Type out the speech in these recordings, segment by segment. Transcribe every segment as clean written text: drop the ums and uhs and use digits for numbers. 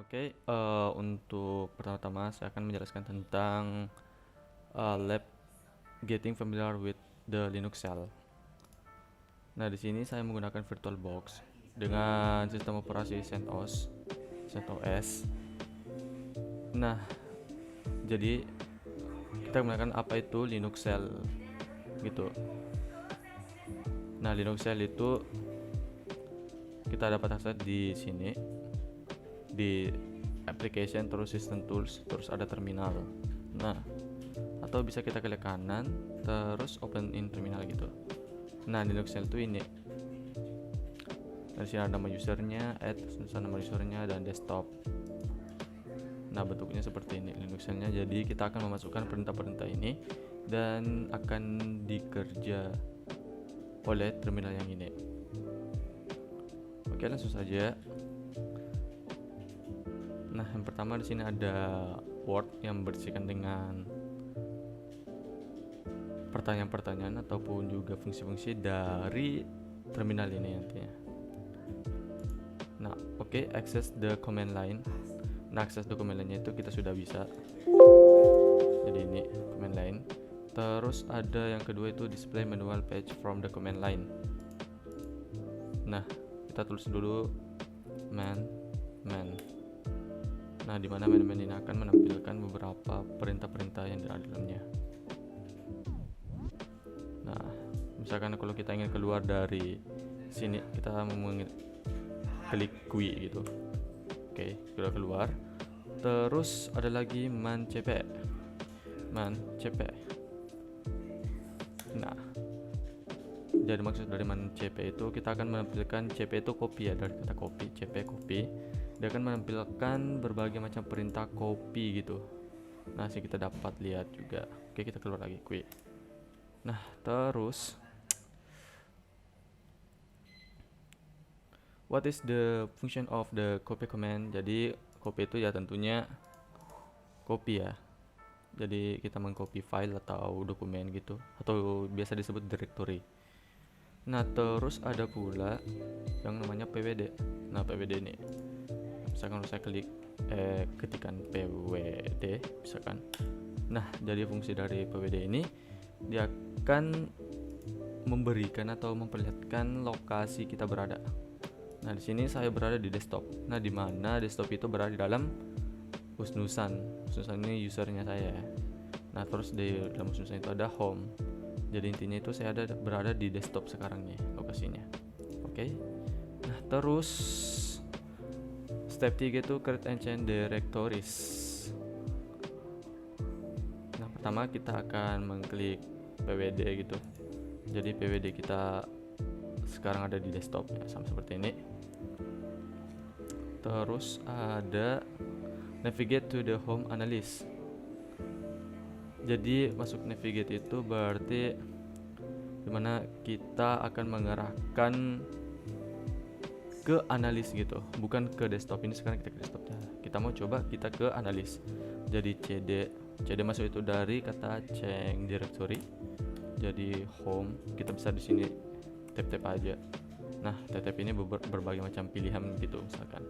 Oke, untuk pertama-tama saya akan menjelaskan tentang lab getting familiar with the Linux shell. Nah, di sini saya menggunakan VirtualBox dengan sistem operasi CentOS. Nah, jadi kita menggunakan apa itu Linux shell gitu. Nah, Linux shell itu kita dapat akses di sini di application, terus system tools, terus ada terminal. Nah, atau bisa kita klik kanan terus open in terminal gitu. Nah, Linux shell itu ini. Di sini ada nama usernya, add nama usernya dan desktop. Nah, bentuknya seperti ini Linux shell-nya. Jadi kita akan memasukkan perintah-perintah ini dan akan dikerja oleh terminal yang ini. Oke, langsung saja. Nah, yang pertama di sini ada Word yang berisikan dengan pertanyaan-pertanyaan ataupun juga fungsi-fungsi dari terminal ini nantinya. Nah, oke, access the command line. Nah, akses the command line itu kita sudah bisa. Jadi ini command line. Terus ada yang kedua itu display manual page from the command line. Nah, kita tulis dulu man. Nah, di mana man ini akan menampilkan beberapa perintah-perintah yang ada di dalamnya. Nah, misalkan kalau kita ingin keluar dari sini, kita klik QUI gitu. Oke, sudah keluar. Terus ada lagi man cp. Nah, jadi maksud dari man cp itu kita akan menampilkan cp itu copy ya, dari kata copy, cp copy. Dia akan menampilkan berbagai macam perintah copy gitu. Nah, sih kita dapat lihat juga. Oke, kita keluar lagi QUI. Nah, terus what is the function of the copy command? Jadi copy itu ya tentunya copy ya. Jadi kita mengcopy file atau dokumen gitu, atau biasa disebut directory. Nah, terus ada pula yang namanya pwd. Nah, pwd ini misalkan saya ketikan pwd misalkan. Nah, jadi fungsi dari pwd ini dia akan memberikan atau memperlihatkan lokasi kita berada. Nah, di sini saya berada di desktop. Nah, di mana desktop itu berada di dalam Husnusan. Husnusan ini usernya saya. Nah, terus di dalam Husnusan itu ada home. Jadi intinya itu saya berada di desktop sekarang nih lokasinya. Oke. Nah, terus step 3 itu create and change directories. Nah, pertama kita akan mengklik pwd gitu. Jadi pwd kita sekarang ada di desktop ya, sama seperti ini. Terus ada navigate to the home analyst. Jadi masuk navigate itu berarti dimana kita akan mengarahkan ke analis gitu, bukan ke desktop. Ini sekarang kita ke desktop ya. Kita mau coba kita ke analis. Jadi cd masuk itu dari kata change directory. Jadi home, kita bisa di sini tap aja. Nah, tap ini berbagai macam pilihan gitu misalkan.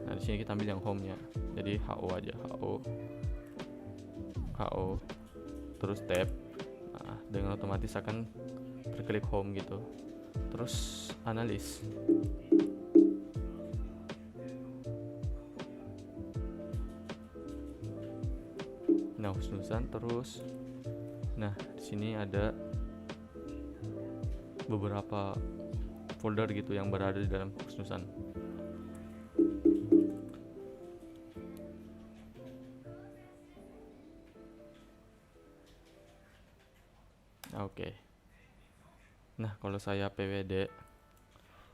Nah, di sini kita ambil yang home-nya. Jadi ho aja, ho. Terus tab. Nah, dengan otomatis akan terklik home gitu. Terus analis. Nah, Husnusan terus. Nah, di sini ada beberapa folder gitu yang berada di dalam Husnusan. Oke. Nah, kalau saya pwd.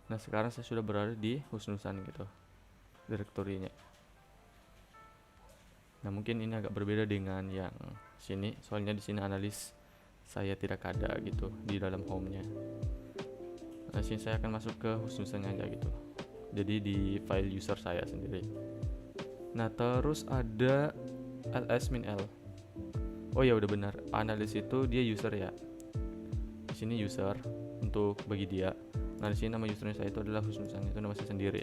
Nah, sekarang saya sudah berada di Husnusan gitu, direktorinya. Nah, mungkin ini agak berbeda dengan yang sini, soalnya di sini analis saya tidak ada gitu di dalam home-nya. Nah, sini saya akan masuk ke Husnusannya aja gitu. Jadi di file user saya sendiri. Nah, terus ada ls-l. Oh ya, udah benar. Analis itu dia user ya. Di sini user untuk bagi dia. Nah, di sini nama usernya saya itu adalah Husnusan, itu nama saya sendiri.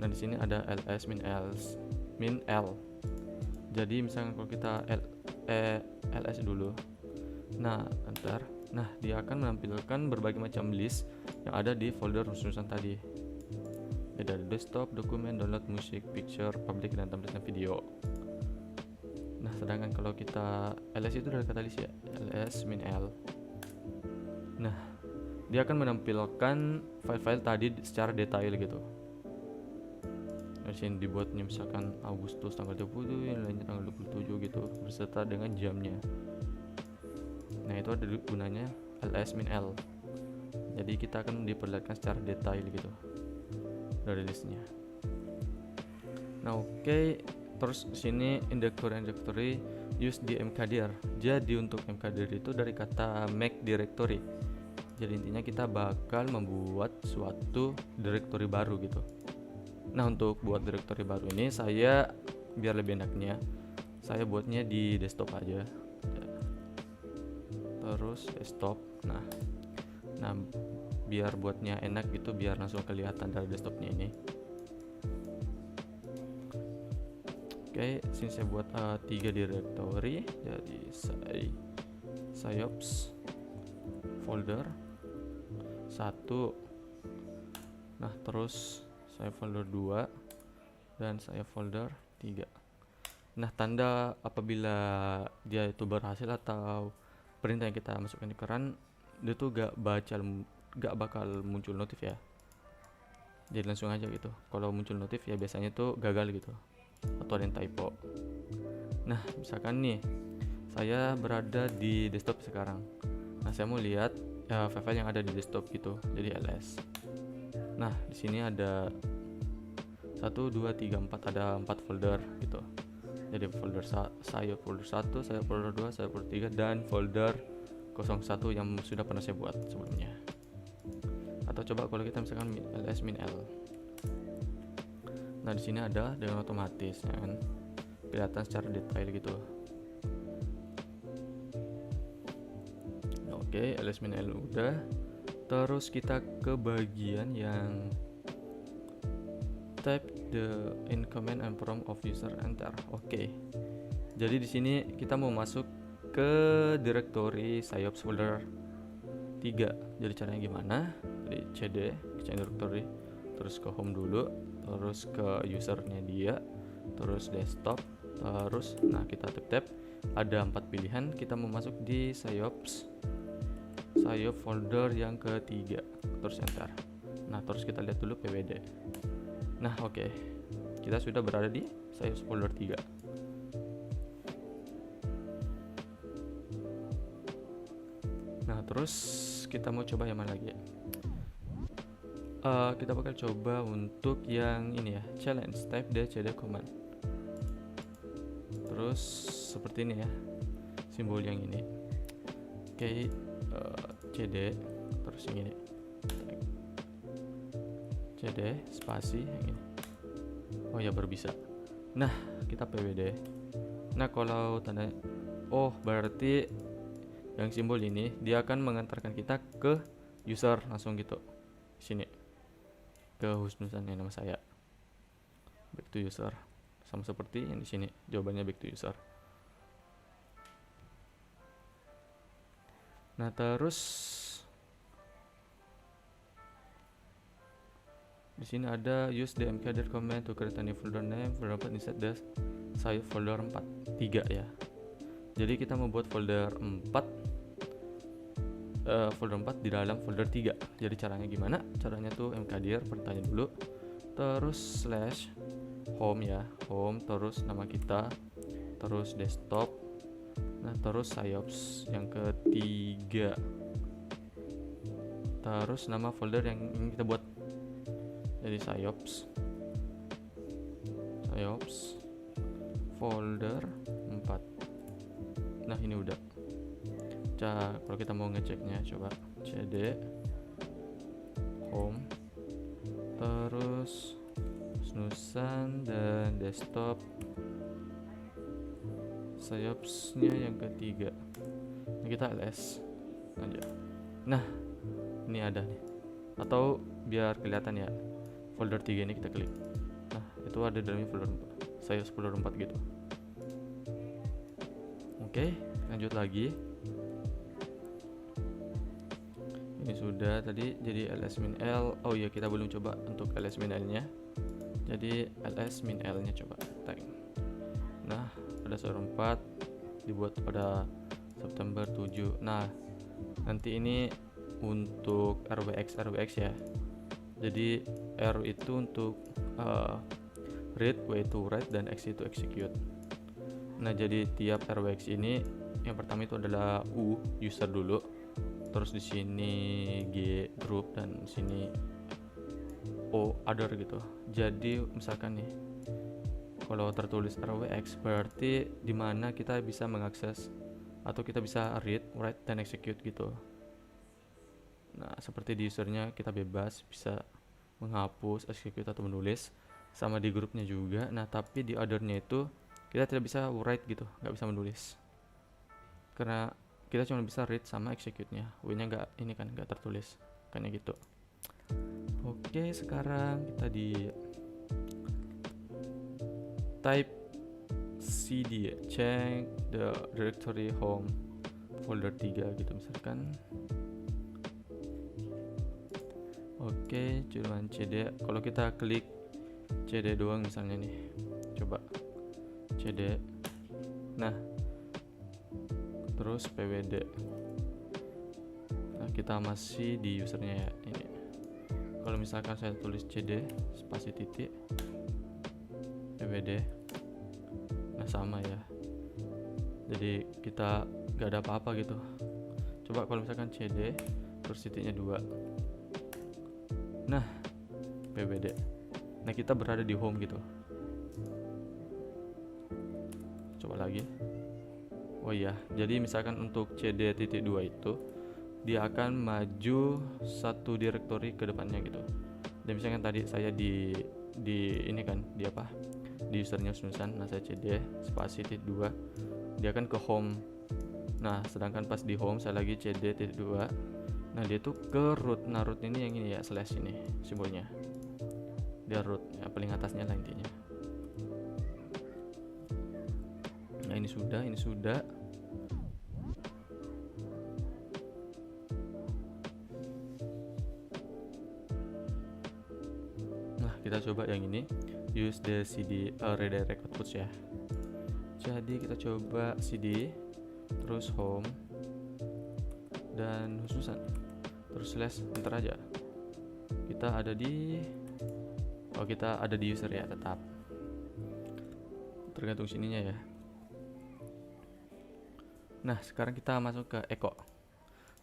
Nah di sini ada ls min l. Jadi misalkan kalau kita ls dulu, nah ntar, nah dia akan menampilkan berbagai macam list yang ada di folder rumus-rumusan tadi. Ada desktop, dokumen, download, musik, picture, public, dan template video. Nah sedangkan kalau kita ls itu dari kata list ya, ls min l. Nah dia akan menampilkan file-file tadi secara detail gitu. Di sini dibuatnya misalkan Agustus tanggal 20, yang lainnya tanggal 27 gitu, berserta dengan jamnya. Nah itu ada gunanya ls min l. Jadi kita akan diperlihatkan secara detail gitu dari listnya. Nah oke. Terus di sini directory use di mkdir. Jadi untuk mkdir itu dari kata make directory. Jadi intinya kita bakal membuat suatu directory baru gitu. Nah untuk buat directory baru ini saya biar lebih enaknya saya buatnya di desktop aja. Terus desktop. Nah biar buatnya enak gitu, biar langsung kelihatan dari desktopnya ini. Oke, sini saya buat 3 directory. Jadi sayops folder 1. Nah terus saya folder 2 dan saya folder 3. Nah tanda apabila dia itu berhasil atau perintah yang kita masukkan di keran dia tuh gak bakal muncul notif ya. Jadi langsung aja gitu. Kalau muncul notif ya biasanya tuh gagal gitu atau ada yang typo. Nah misalkan nih saya berada di desktop sekarang. Nah saya mau lihat ya file yang ada di desktop gitu. Jadi ls. Nah di sini ada 1, 2, 3, 4, ada 4 folder gitu. Jadi folder saya folder 1, saya folder 2, saya folder 3, dan folder 01 yang sudah pernah saya buat sebelumnya. Atau coba kalau kita misalkan ls min l. Nah di sini ada dengan otomatis ya kan, kelihatan secara detail gitu. Nah, oke, ls min l udah. Terus kita ke bagian yang type the in command and prompt of user enter. Oke. Jadi di sini kita mau masuk ke directory sayops folder 3. Jadi caranya gimana? Jadi cd ke directory, terus ke home dulu, terus ke usernya dia, terus desktop, terus nah kita tap ada 4 pilihan. Kita mau masuk di sayop folder yang ketiga, terus enter. Nah terus kita lihat dulu pwd. Nah oke, kita sudah berada di sayop folder 3. Nah terus kita mau coba yang mana lagi ya? Kita bakal coba untuk yang ini ya, challenge type the cd command. Terus seperti ini ya, simbol yang ini. Oke, cd terus yang ini, cd spasi yang ini. Oh ya baru bisa. Nah kita pwd. Nah kalau tanda berarti yang simbol ini dia akan mengantarkan kita ke user langsung gitu. Sini ke husnusannya nama saya, back to user, sama seperti yang di sini jawabannya back to user. Nah terus di sini ada use the mkdir command to create a new folder name folder 4 inside the sayop folder 3 ya. Jadi kita membuat folder 4 di dalam folder 3. Jadi caranya gimana? Caranya tuh mkdir pertanyaan dulu, terus slash home ya, home, terus nama kita, terus desktop, nah terus sayops yang ketiga, terus nama folder yang ingin kita buat. Jadi sayops folder 4. Nah ini udah. Kalau kita mau ngeceknya coba cd home, terus husnusan dan desktop, sayopsnya yang ketiga. Nah, kita ls aja. Nah ini ada nih, atau biar kelihatan ya, folder 3 ini kita klik. itu ada dalamnya folder saya folder 4 gitu. Oke, lanjut lagi. Ini sudah tadi jadi ls-l. Oh iya, kita belum coba untuk ls-l nya. Jadi ls-l nya coba tag. Nah, ada server 4 dibuat pada September 7. Nah, nanti ini untuk RWX ya. Jadi R itu untuk read, W itu write, dan X itu execute. Nah, jadi tiap RWX ini yang pertama itu adalah U, user dulu. Terus di sini G, group, dan sini O, other gitu. Jadi misalkan nih, kalau tertulis RWX berarti dimana kita bisa mengakses atau kita bisa read, write, dan execute gitu. Nah, seperti di usernya kita bebas bisa menghapus, execute, atau menulis, sama di grupnya juga. Nah, tapi di othernya itu kita tidak bisa write gitu, nggak bisa menulis, karena kita cuma bisa read sama execute-nya. W-nya nggak tertulis, kayaknya gitu. Oke, sekarang kita di type cd, check the directory home folder 3 gitu misalkan. Oke, cuman cd. Kalau kita klik cd doang misalnya nih, coba cd, nah terus pwd. Nah, kita masih di usernya ya ini. Kalau misalkan saya tulis cd spasi titik pwd, nah sama ya, jadi kita gak ada apa-apa gitu. Coba kalau misalkan cd terus titiknya 2, nah pwd, nah kita berada di home gitu. Coba lagi. Oh iya, jadi misalkan untuk cd titik 2 itu dia akan maju satu direktori ke depannya gitu. Dan misalkan tadi saya di ini kan, di apa, di usernya Susan. Nah, saya cd spasi titik 2, dia akan ke home. Nah, sedangkan pas di home saya lagi cd titik 2, nah dia tuh ke root. Nah, root ini yang ini ya, slash ini simbolnya, dia root ya, paling atasnya lah intinya. Nah, ini sudah. Nah, kita coba yang ini, use the cd redirect outputs ya. Jadi kita coba cd terus home dan khususan terus slash, enter aja. Kita ada di user ya, tetap tergantung sininya ya. Nah, sekarang kita masuk ke echo.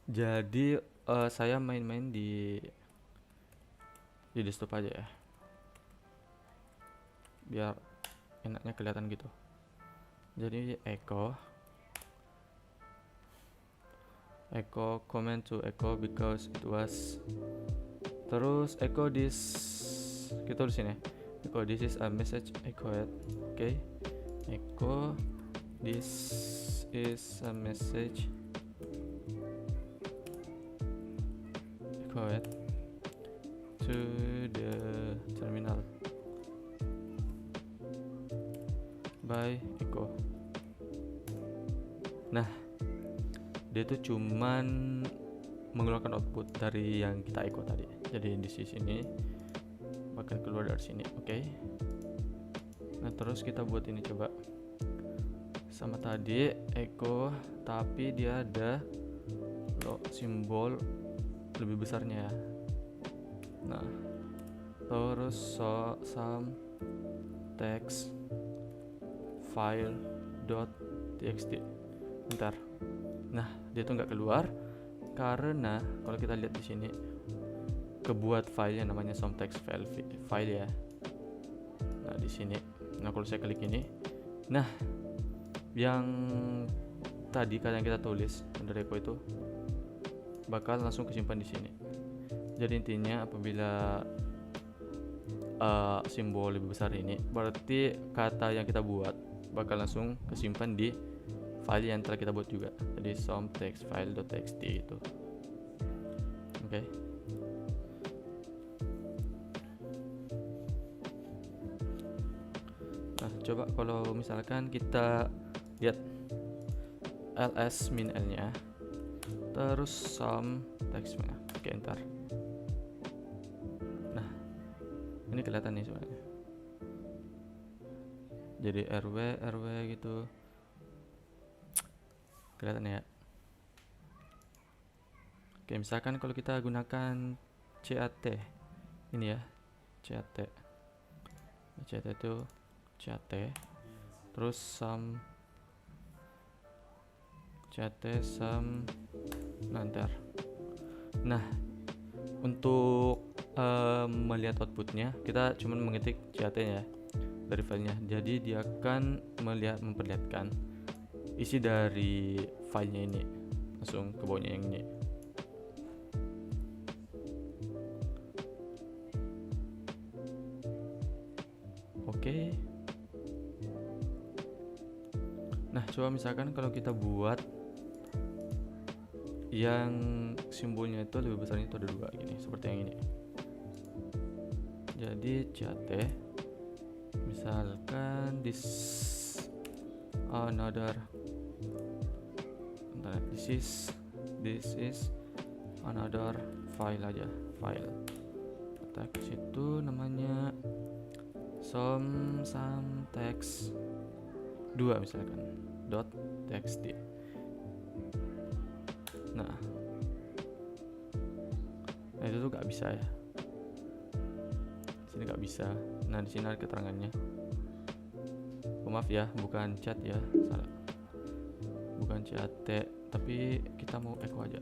Jadi saya main-main di desktop aja ya, biar enaknya kelihatan gitu. Jadi echo command to echo because it was, terus echo this, kita tulis sini echo this is a message echoed. Oke, echo this is a message echoed to the terminal by echo. Nah, dia tuh cuman mengeluarkan output dari yang kita echo tadi. Jadi di sini bakal keluar dari sini. Oke. Nah, terus kita buat ini coba sama tadi echo, tapi dia ada simbol lebih besarnya ya. Nah, terus some text file.txt. Bentar. Nah, dia tuh nggak keluar karena kalau kita lihat di sini kebuat file yang namanya some text file ya. Nah, di sini. Nah, kalau saya klik ini, nah yang tadi yang kita tulis dari echo itu bakal langsung kesimpan di sini. Jadi intinya apabila simbol lebih besar ini, berarti kata yang kita buat bakal langsung kesimpan di file yang telah kita buat juga. Jadi some text file.txt itu. Oke. Nah, coba kalau misalkan kita lihat ls min l nya terus sum text. Oke, ntar. Nah, ini kelihatan nih sebenarnya. Jadi rw gitu. Kelihatan ya. Oke, misalkan kalau kita gunakan cat ini ya, cat itu cat terus sum nanti. Nah, untuk melihat outputnya kita cuman mengetik cat ya dari filenya, jadi dia akan memperlihatkan isi dari filenya ini langsung ke bawahnya yang ini. Oke. Nah, coba misalkan kalau kita buat yang simbolnya itu lebih besarnya itu ada 2 gini, seperti yang ini. Jadi cat misalkan this is another file aja, file. Kita ke situ namanya some text 2 misalkan .txt. Nah, itu tuh gak bisa ya. Sini gak bisa. Nah, di sini ada keterangannya. Oh, maaf ya, bukan chat ya, salah. Bukan chat, tapi kita mau echo aja.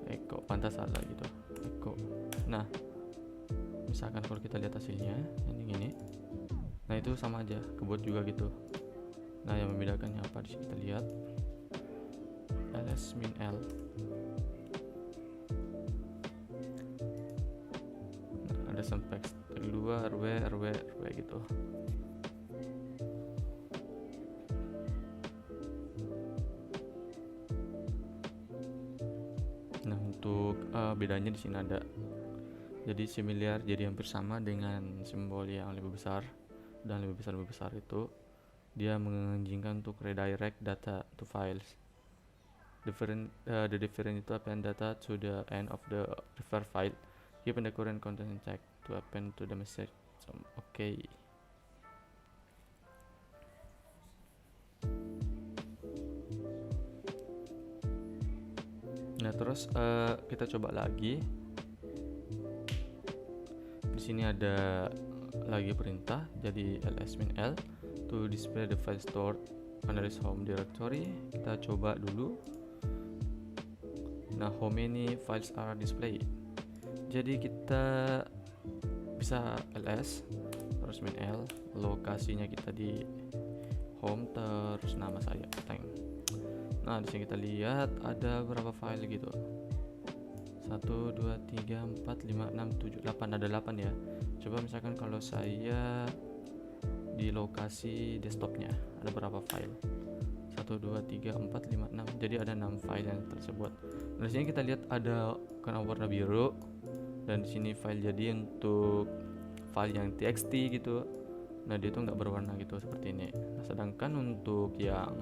Echo, pantas salah gitu. Echo. Nah, misalkan kalau kita lihat hasilnya, yang ini. Nah, itu sama aja, kebot juga gitu. Nah, yang membedakannya apa di sini kita lihat. ls min l. Nah, ada sampai text 2 rw gitu. Nah, untuk bedanya di sini ada. Jadi similar, jadi hampir sama dengan simbol yang lebih besar dan lebih besar itu dia mengizinkan untuk redirect data to files. The different itu append data to the end of the refer file given the current content check to append to the message. Oke. Nah, terus kita coba lagi. Di sini ada lagi perintah, jadi ls min l to display the file stored under its home directory. Kita coba dulu. Nah, how many files are displayed? Jadi kita bisa ls terus min l, lokasinya kita di home terus nama saya tank. Nah, di sini kita lihat ada berapa file gitu. 1 2 3 4 5 6 7 8, ada 8 ya. Coba misalkan kalau saya di lokasi desktopnya ada berapa file? 1 2 3 4 5 6. Jadi ada 6 file yang tersebut. Nah, di sini kita lihat ada karena warna biru dan di sini file jadi untuk file yang txt gitu. Nah, dia itu nggak berwarna gitu seperti ini. Nah, sedangkan untuk yang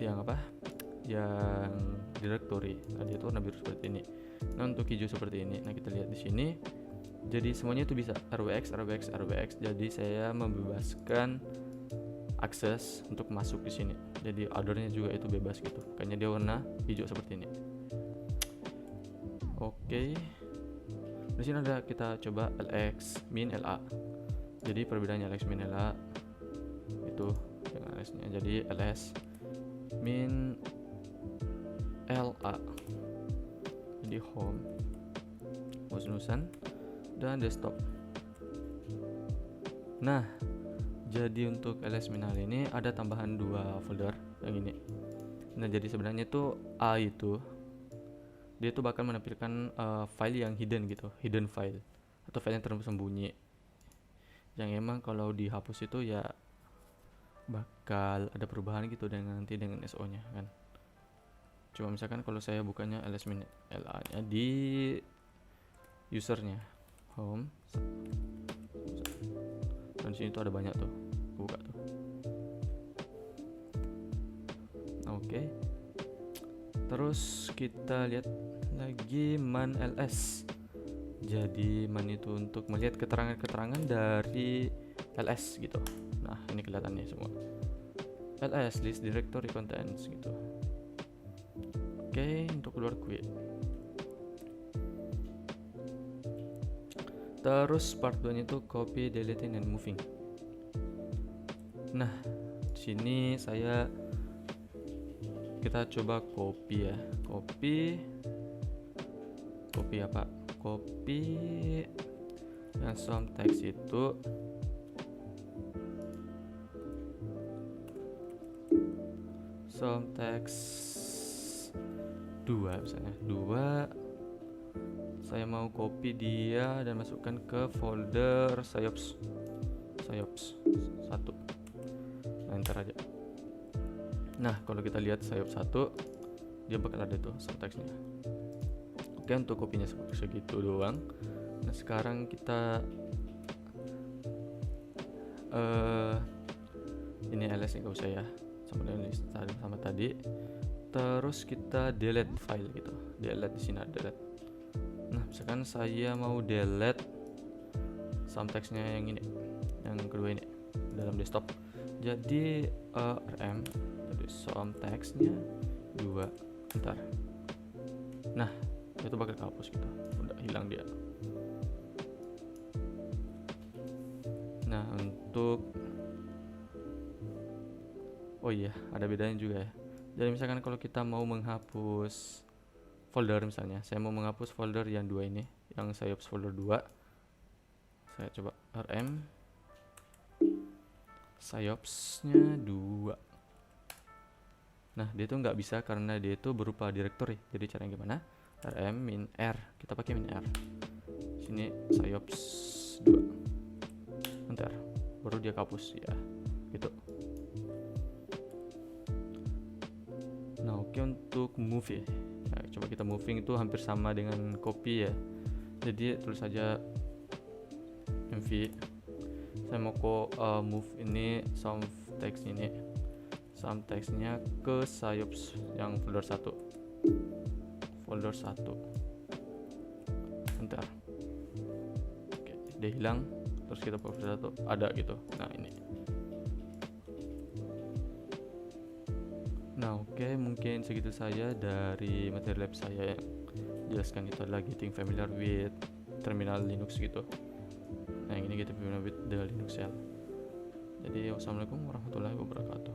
yang directory, nah dia itu warna biru seperti ini. Nah, untuk hijau seperti ini. Nah, kita lihat di sini. Jadi semuanya itu bisa rwx. Jadi saya membebaskan akses untuk masuk di sini. Jadi ordernya juga itu bebas gitu. Makanya dia warna hijau seperti ini. Oke. Di sini ada, kita coba ls min la. Jadi perbedaannya ls min la itu dengan ls-nya. Jadi ls min la. Jadi home, nusan dan desktop. Nah, jadi untuk ls min la ini ada tambahan 2 folder yang ini. Nah, jadi sebenarnya itu A itu dia tuh bakal menampilkan file yang hidden gitu, hidden file atau file yang tersembunyi. Yang emang kalau dihapus itu ya bakal ada perubahan gitu dengan nanti dengan SO-nya kan. Cuma misalkan kalau saya bukannya ls min la nya di usernya home Dan sini tuh ada banyak tuh, buka tuh. Oke. Terus kita lihat lagi man ls. Jadi man itu untuk melihat keterangan-keterangan dari ls gitu. Nah, ini kelihatannya semua. ls list directory contents gitu. Oke, untuk keluar quit. Terus part 2 itu copy, deleting, and moving. Nah, di sini kita coba copy ya. Copy apa? Copy yang some text itu some text 2 misalnya. 2 saya mau copy dia dan masukkan ke folder sayops 1. Nah, enter aja. Nah, kalau kita lihat sayap 1, dia bakal ada tuh syntaxnya. Oke, untuk kopinya segitu doang. Nah, sekarang kita ini ls nggak usah ya, sama tadi. Terus kita delete file gitu. Delete di sini ada delete. Nah, misalkan saya mau delete syntaxnya yang ini, yang kedua ini dalam desktop. Jadi rm some text-nya 2 bentar. Nah, itu bakal kehapus gitu, udah hilang dia. Nah, untuk ada bedanya juga ya. Jadi misalkan kalau kita mau menghapus folder, misalnya saya mau menghapus folder yang 2 ini, yang sayops folder 2, saya coba rm sayopsnya 2. Nah, dia tuh nggak bisa karena dia itu berupa directory. Jadi caranya gimana? rm min r, kita pakai min r. Sini sayops 2. Bentar, baru dia hapus ya, gitu. Nah, oke, untuk move ya. Nah, coba kita moving itu hampir sama dengan copy ya. Jadi tulis saja mv. Saya mau move ini some text ini, some text-nya ke sayops yang folder 1. Bentar. Oke, dia hilang. Terus kita folder 1 ada gitu. Nah, ini. Nah, oke, mungkin segitu saja dari materi lab saya yang jelaskan itu adalah getting familiar with terminal Linux gitu. Nah, yang ini getting familiar with the Linux shell. Jadi, wassalamualaikum warahmatullahi wabarakatuh.